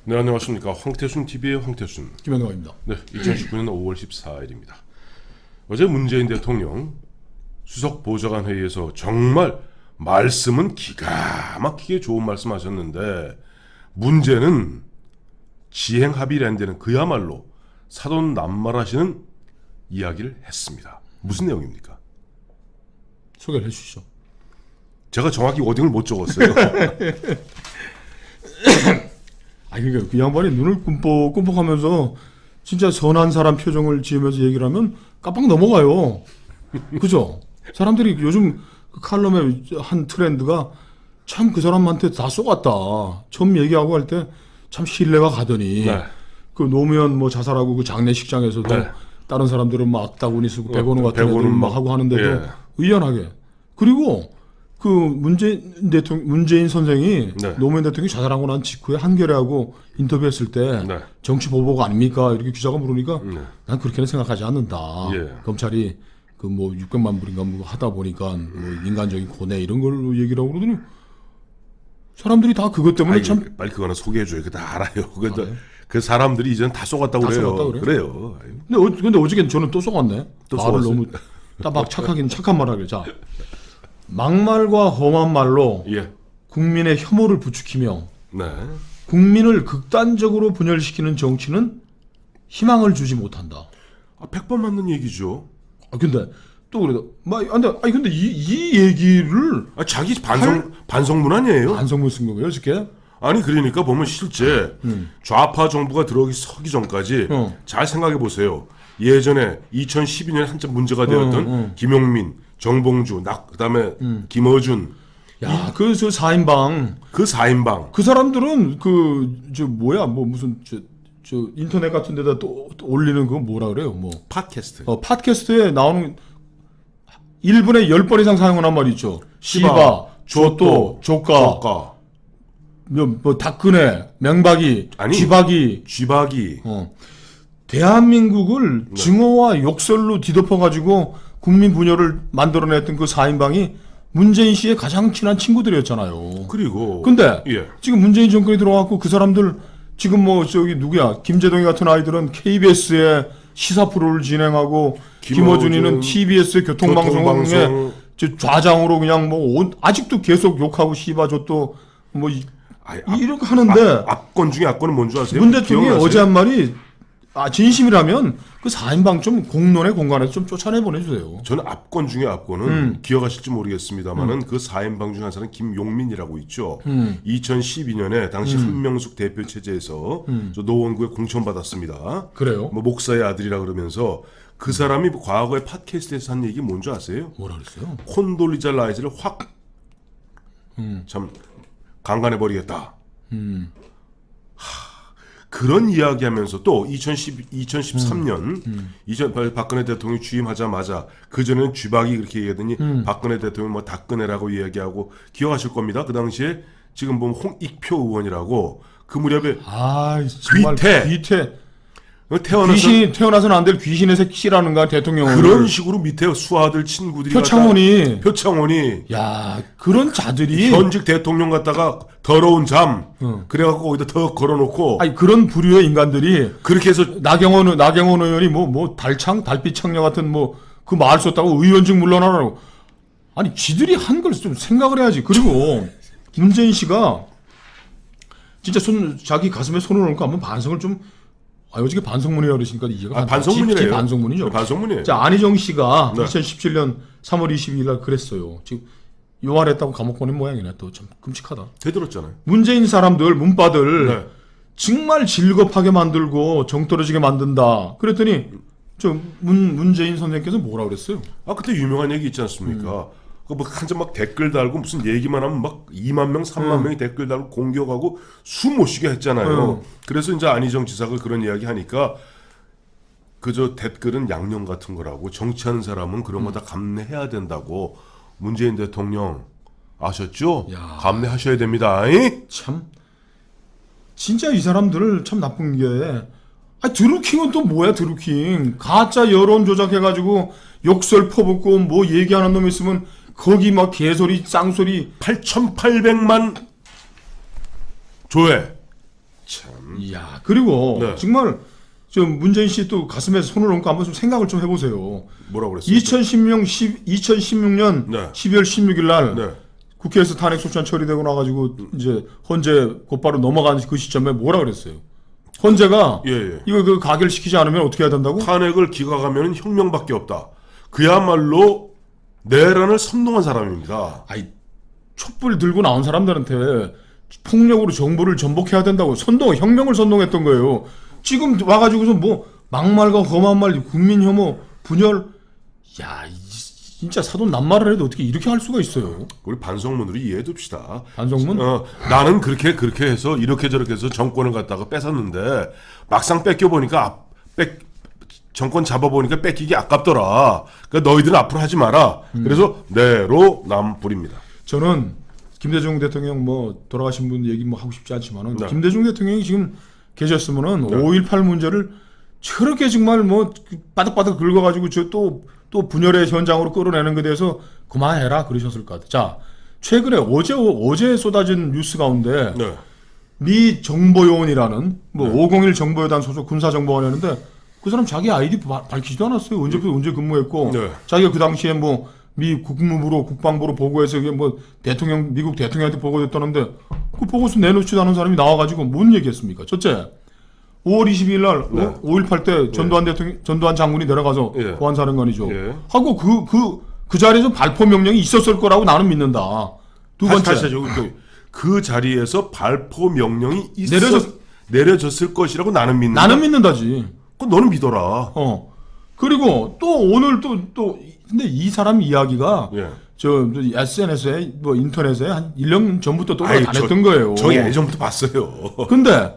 네, 안녕하십니까. 황태순 TV의 황태순. 김현광입니다. 네, 2019년 5월 14일입니다. 어제 문재인 대통령 수석 보좌관 회의에서 정말 말씀은 기가 막히게 좋은 말씀하셨는데 문제는 지행 합의를 안 되는 그야말로 사돈 낱말하시는 이야기를 했습니다. 무슨 내용입니까? 소개를 해주시죠. 제가 정확히 워딩을 못 적었어요. 그러니까 그 양반이 눈을 끔뻑끔뻑하면서 진짜 선한 사람 표정을 지으면서 얘기를 하면 깜빡 넘어가요. 그죠? 사람들이 요즘 그 칼럼의 한 트렌드가 참 그 사람한테 다 쏘갔다. 처음 얘기하고 할 때 참 신뢰가 가더니 네. 그 노무현 뭐 자살하고 그 장례식장에서도 네. 다른 사람들은 막 악다구니 쓰고 백원호 같은 애들 백원은 막 하고 하는데도 예. 의연하게. 그리고 그 문재인 선생이 네. 노무현 대통령이 자살하고 난 직후에 한겨레하고 인터뷰했을 때 네. 정치 보복 아닙니까? 이렇게 기자가 물으니까 네. 난 그렇게는 생각하지 않는다. 예. 검찰이 그 뭐 600만 불인가 뭐 하다 보니까 뭐 인간적인 고뇌 이런 걸로 얘기를 하고 그러더니 사람들이 다 그것 때문에 참 빨리 그거는 소개해줘요. 그거 다 알아요. 근데 알아요? 그 사람들이 이제는 다 쏘갔다고 다 그래요. 쏘갔다고 그래요? 그래요. 아유. 근데 어저께는 저는 또 쏘갔네. 또 말을 쏘갔어요? 너무 딱 착한 말 하길. 자, 막말과 험한 말로 예. 국민의 혐오를 부추기며 네. 국민을 극단적으로 분열시키는 정치는 희망을 주지 못한다. 100번 맞는 얘기죠. 근데 또 그래도 근데 이 얘기를 자기 반성문 아니에요? 안성문 쓴 거예요, 어저께? 아니 그러니까 보면 실제 좌파 정부가 서기 전까지 잘 생각해 보세요. 예전에 2012년에 한참 문제가 되었던 김용민, 정봉주, 그다음에 김어준 야, 그 4인방 그 4인방 그 사람들은 무슨 인터넷 같은 데다 또 올리는 그거 뭐라 그래요? 뭐 팟캐스트. 팟캐스트에 나오는 1분에 10번 이상 사용한 말이 있죠. 시바, 조또, 조카, 뭐 닥근혜, 맹박이, 아니, 쥐박이. 대한민국을 증오와 욕설로 뒤덮어가지고 국민 분열을 만들어냈던 그 4인방이 문재인 씨의 가장 친한 친구들이었잖아요. 그리고 근데 예. 지금 문재인 정권이 들어왔고 그 사람들 지금 누구야? 김재동이 같은 아이들은 KBS에 시사 프로를 진행하고 김어준이는 TBS의 교통방송에 좌장으로 그냥 아직도 계속 욕하고 시바줬도 이렇게 하는데 압권 중에 압권은 뭔지 아세요? 문 대통령이 기억나세요? 어제 한 말이 진심이라면 그 4인방 좀 공론의 공간에서 좀 쫓아내 보내주세요. 저는 압권 중에 압권은 기억하실지 모르겠습니다만은 그 4인방 중 한 사람은 김용민이라고 있죠. 2012년에 당시 한명숙 대표 체제에서 저 노원구에 공천받았습니다. 그래요? 뭐 목사의 아들이라 그러면서 그 사람이 과거에 팟캐스트에서 한 얘기 뭔지 아세요? 뭐라 그랬어요? 콘돌리자 라이즈를 확 참 강간해 버리겠다. 그런 이야기하면서 또 2013년 박근혜 대통령이 취임하자마자 그 전에는 쥐박이 그렇게 얘기하더니 박근혜 대통령 뭐 닥근혜라고 이야기하고 기억하실 겁니다. 그 당시에 지금 보면 홍익표 의원이라고 그 무렵에 정말 귀태 태어나서는 안 될 귀신의 새끼라는가 대통령을 그런 식으로 밑에 수하들 친구들이 표창원이 야 그런 자들이 현직 대통령 갖다가 더러운 잠 그래갖고 거기다 더 걸어놓고 그런 부류의 인간들이 그렇게 해서 나경원 의원이 달빛 청녀 같은 그 말 썼다고 의원직 물러나라고 지들이 한 걸 좀 생각을 해야지. 그리고 문재인 씨가 진짜 자기 가슴에 손을 얹고 한번 반성을 좀 어저께 반성문이라고 그러시니까 이해가 반성문이래요. 반성문이죠. 반성문이에요. 자, 안희정 씨가 네. 2017년 3월 22일 날 그랬어요. 지금 요할했다고 감옥 보낸 모양이네. 또 참 끔찍하다. 되들었잖아요. 문재인 사람들, 문바들 네. 정말 질겁하게 만들고 정 떨어지게 만든다. 그랬더니 문재인 선생님께서 뭐라 그랬어요? 그때 유명한 얘기 있지 않습니까? 한참 댓글 달고 무슨 얘기만 하면 2만 명, 3만 명이 댓글 달고 공격하고 숨 못 쉬게 했잖아요. 그래서 이제 안희정 지사가 그런 이야기 하니까 그저 댓글은 양념 같은 거라고 정치하는 사람은 그런 거 다 감내해야 된다고 문재인 대통령 아셨죠? 야. 감내하셔야 됩니다. 참 진짜 이 사람들을 참 나쁜 게 드루킹은 또 뭐야 드루킹 가짜 여론 조작해가지고 욕설 퍼붓고 얘기하는 놈 있으면 거기 개소리 쌍소리 8,800만 조회 참 이야, 그리고 네. 정말 좀 문재인 씨 또 가슴에 손을 얹고 한번 좀 생각을 좀 해보세요. 뭐라고 그랬어요? 2016년 네. 12월 16일 날 네. 국회에서 탄핵 소추안 처리되고 나가지고 이제 헌재 곧바로 넘어간 그 시점에 뭐라 그랬어요? 헌재가 예. 이거 그 가결시키지 않으면 어떻게 해야 된다고? 탄핵을 기각하면 혁명밖에 없다. 그야말로 내란을 선동한 사람입니다. 아이, 촛불 들고 나온 사람들한테 폭력으로 정부를 전복해야 된다고 혁명을 선동했던 거예요. 지금 와가지고서 뭐 막말과 험한 말, 국민 혐오, 분열, 야, 진짜 사돈 낱말을 해도 어떻게 이렇게 할 수가 있어요? 우리 반성문으로 이해해둡시다. 반성문? 나는 그렇게 해서 이렇게 저렇게 해서 정권을 갖다가 뺏었는데 막상 뺏겨보니까 정권 잡아보니까 뺏기기 아깝더라. 그러니까 너희들은 앞으로 하지 마라. 그래서 내로남불입니다. 저는 김대중 대통령 뭐 돌아가신 분 얘기 뭐 하고 싶지 않지만은 네. 김대중 대통령이 지금 계셨으면은 네. 5.18 문제를 저렇게 정말 뭐 바닥바닥 긁어가지고 저 또 분열의 현장으로 끌어내는 것에 대해서 그만해라 그러셨을 것 같아요. 자, 최근에 어제 쏟아진 뉴스 가운데 네. 미 정보요원이라는 뭐 네. 501 정보요단 소속 군사정보원이었는데 그 사람 자기 아이디 밝히지도 않았어요. 언제 근무했고 네. 자기가 그 당시에 뭐 미 국무부로 국방부로 보고해서 이게 뭐 미국 대통령한테 보고됐다는데 그 보고서 내놓지도 않은 사람이 나와가지고 뭔 얘기했습니까? 첫째, 5월 22일 날 네. 5.18 때 전두환 장군이 내려가서 예. 보안사령관이죠. 예. 하고 그 자리에서 발포 명령이 있었을 거라고 나는 믿는다. 두 번째, 다시 하죠. 그 자리에서 발포 명령이 내려졌을 것이라고 나는 믿는다. 나는 믿는다지. 그건 너는 믿어라. 그리고 또 오늘 또 근데 이 사람 이야기가 예. 저 SNS에 뭐 인터넷에 한 1년 전부터 아이, 떠다녔던 거예요. 저 예전부터 봤어요. 근데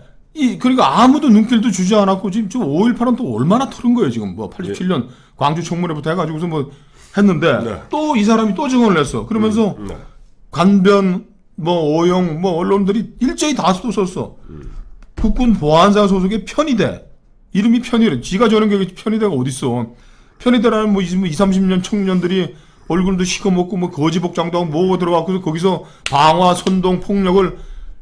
그러니까 아무도 눈길도 주지 않았고 지금 5.18은 또 얼마나 털은 거예요 지금 뭐 87년 광주 청문회부터 해가지고서 뭐 했는데 네. 또 이 사람이 또 증언을 했어. 그러면서 네. 관변 뭐 오영 뭐 언론들이 일제히 다 또 썼어. 국군 보안사 소속의 편의대 이름이 편의대. 지가 저런 게 편의대가 어딨어? 편의대라는 뭐 20, 30년 청년들이 얼굴도 시커멓고 뭐 거지 복장도 하고 뭐고 들어가고 거기서 방화 선동 폭력을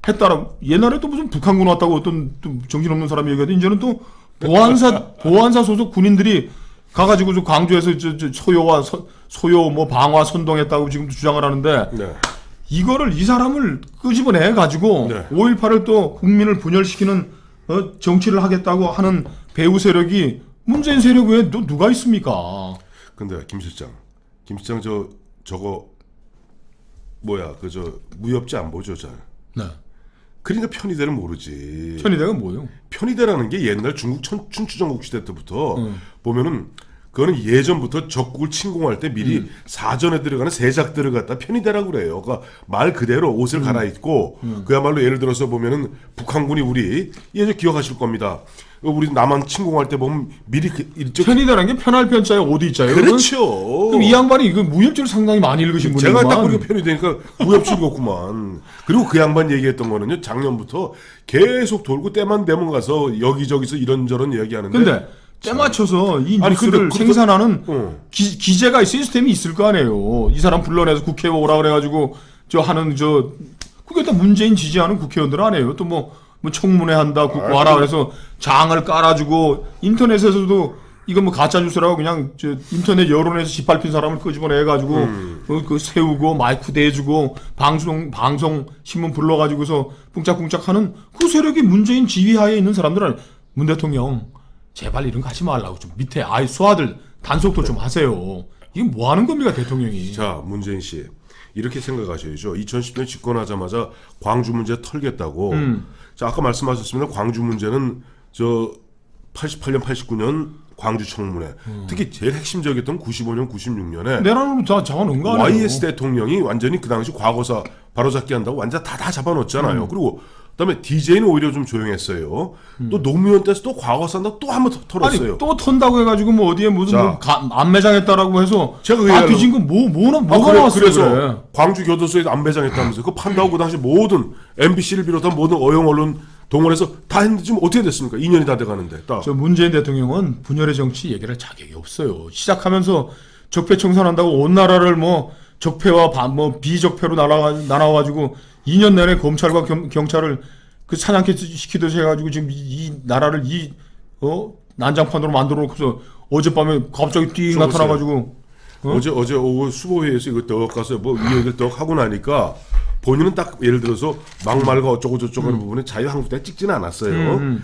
했다라. 옛날에 또 무슨 북한군 왔다고 어떤 또 정신없는 사람이 얘기하더니 이제는 또 보안사 소속 군인들이 가가지고 저 광주에서 저 소요 뭐 방화 선동했다고 지금도 주장을 하는데 네. 이거를 이 사람을 끄집어내 가지고 네. 5.18을 또 국민을 분열시키는 정치를 하겠다고 하는 배후 세력이 문재인 세력 외에 또 누가 있습니까? 근데 김 실장 저거 뭐야 무협지 안 보죠 잘. 네. 그러니까 편의대는 모르지. 편의대가 뭐예요? 편의대라는 게 옛날 중국 춘추전국 시대 때부터 보면은 그거는 예전부터 적국을 침공할 때 미리 사전에 들어가는 세작들을 갖다 편의대라고 그래요. 그러니까 말 그대로 옷을 갈아입고 그야말로 예를 들어서 보면은 북한군이 우리 예전 기억하실 겁니다. 우리 남한 침공할 때 보면 미리 이쪽 편의대라는 게 편할 편자에 어디 있자요? 그렇죠. 그럼 이 양반이 그 무협지를 상당히 많이 읽으신 분이구만. 제가 딱 보니까 편의대니까 무협지 읽었구만. 그리고 그 양반 얘기했던 거는요. 작년부터 계속 돌고 때만 되면 가서 여기저기서 이런저런 얘기하는데 근데 때 맞춰서 이 아니, 뉴스를 근데 생산하는 어. 기재가 시스템이 있을 거 아니에요. 이 사람 불러내서 국회에 오라 그래가지고 그게 다 문재인 지지하는 국회의원들 아니에요. 또 뭐 청문회 한다, 와라 그래서 장을 깔아주고 인터넷에서도 이거 뭐 가짜 뉴스라고 그냥 인터넷 여론에서 짓밟힌 사람을 끄집어내가지고 그 세우고 마이크 대주고 방송 신문 불러가지고서 뿡짝뿡짝하는 그 세력이 문재인 지휘하에 있는 사람들 아니에요. 문 대통령 제발 이런 거 하지 말라고 좀 밑에 아이 수하들 단속도 좀 하세요. 이게 뭐 하는 겁니까 대통령이? 자, 문재인 씨. 이렇게 생각하셔야죠. 2010년 집권하자마자 광주 문제 털겠다고. 자, 아까 말씀하셨습니다. 광주 문제는 88년, 89년 광주 청문회. 특히 제일 핵심적이었던 95년, 96년에 내란으로 다 잡아놓은 거 아니에요? YS 대통령이 완전히 그 당시 과거사 바로잡기 한다고 완전 다 잡아놓았잖아요. 그리고 그다음에 DJ는 오히려 좀 조용했어요. 또 노무현 때서 또 과거사 한다고 또 한 번 털었어요. 아니 또 턴다고 해가지고 뭐 어디에 무슨 안매장했다라고 해서 제가 그 뒤진 건 뭐가 나왔어요? 그래서 그래. 광주 교도소에 안배장했다면서요. 그거 판다고 그 당시 모든 MBC를 비롯한 모든 어용 언론 동원해서 다 했는데 지금 어떻게 됐습니까? 2년이 다 돼가는데. 딱. 저 문재인 대통령은 분열의 정치 얘기를 할 자격이 없어요. 시작하면서 적폐 청산한다고 온 나라를 뭐 적폐와 비적폐로 나눠가지고 2년 내내 검찰과 경찰을 그 사냥개 시키듯이 해가지고 지금 이 나라를 난장판으로 만들어 놓고서 어젯밤에 갑자기 띵 나타나가지고 어제 오후 수보회에서 이거 떡 가서 뭐 이 얘기를 떡 하고 나니까 본인은 딱 예를 들어서 막말과 어쩌고 저쩌고 하는 부분에 자유한국당에 찍지는 않았어요.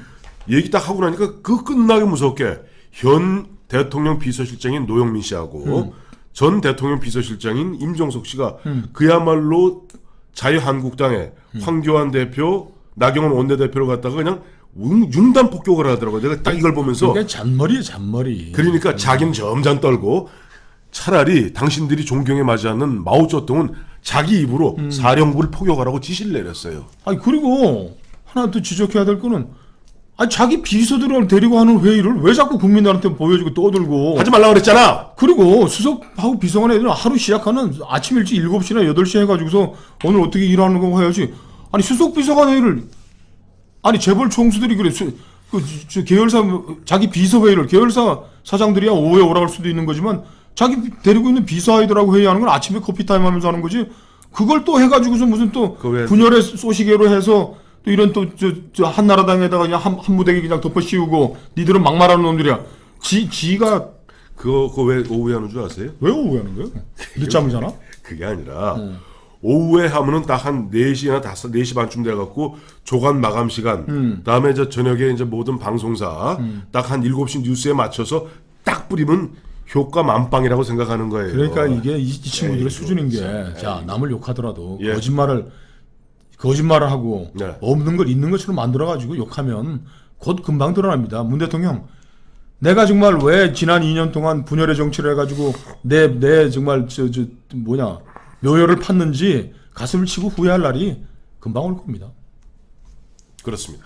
얘기 딱 하고 나니까 그 끝나게 무섭게 현 대통령 비서실장인 노영민 씨하고 전 대통령 비서실장인 임종석 씨가 그야말로 자유한국당의 황교안 대표, 나경원 원내대표를 갖다가 그냥 융단 폭격을 하더라고요. 내가 딱 이걸 보면서 그게 잔머리예요, 잔머리. 그러니까 자기는 점잖 떨고 차라리 당신들이 존경에 맞지 않는 마오쩌둥은 자기 입으로 사령부를 포격하라고 지시를 내렸어요. 아니 그리고 하나 또 지적해야 될 거는 아니 자기 비서들을 데리고 하는 회의를 왜 자꾸 국민들한테 보여주고 떠들고 하지 말라고 그랬잖아. 그리고 수석하고 비서관 애들은 하루 시작하는 아침 일찍 7시나 8시 해가지고서 오늘 어떻게 일하는 거 해야지. 아니 수석 비서관 회의를 아니 재벌 총수들이 그래 저 계열사 자기 비서 회의를 계열사 사장들이야 오후에 오라고 할 수도 있는 거지만 자기 데리고 있는 비서 아이들하고 회의하는 건 아침에 커피 타임 하면서 하는 거지. 그걸 또 해가지고서 무슨 또 분열의 소시계로 해서 또 이런 또 저 한나라당에다가 그냥 한 무대기 그냥 덮어 씌우고 니들은 막말하는 놈들이야. 지가 그거 왜 오후에 하는 줄 아세요? 왜 오해하는 거예요? 늦잠이잖아. 그게 아니라 오후에 하면은 딱 한 4시나 4시 반쯤 돼갖고 조간 마감 시간 다음에 이제 저녁에 이제 모든 방송사 딱 한 7시 뉴스에 맞춰서 딱 뿌리면 효과 만빵이라고 생각하는 거예요. 그러니까 이게 이 친구들의 수준인 게 자 남을 욕하더라도 거짓말을 하고 네. 없는 걸 있는 것처럼 만들어가지고 욕하면 곧 금방 드러납니다. 문 대통령 내가 정말 왜 지난 2년 동안 분열의 정치를 해가지고 내 정말 묘혈을 팠는지 가슴을 치고 후회할 날이 금방 올 겁니다. 그렇습니다.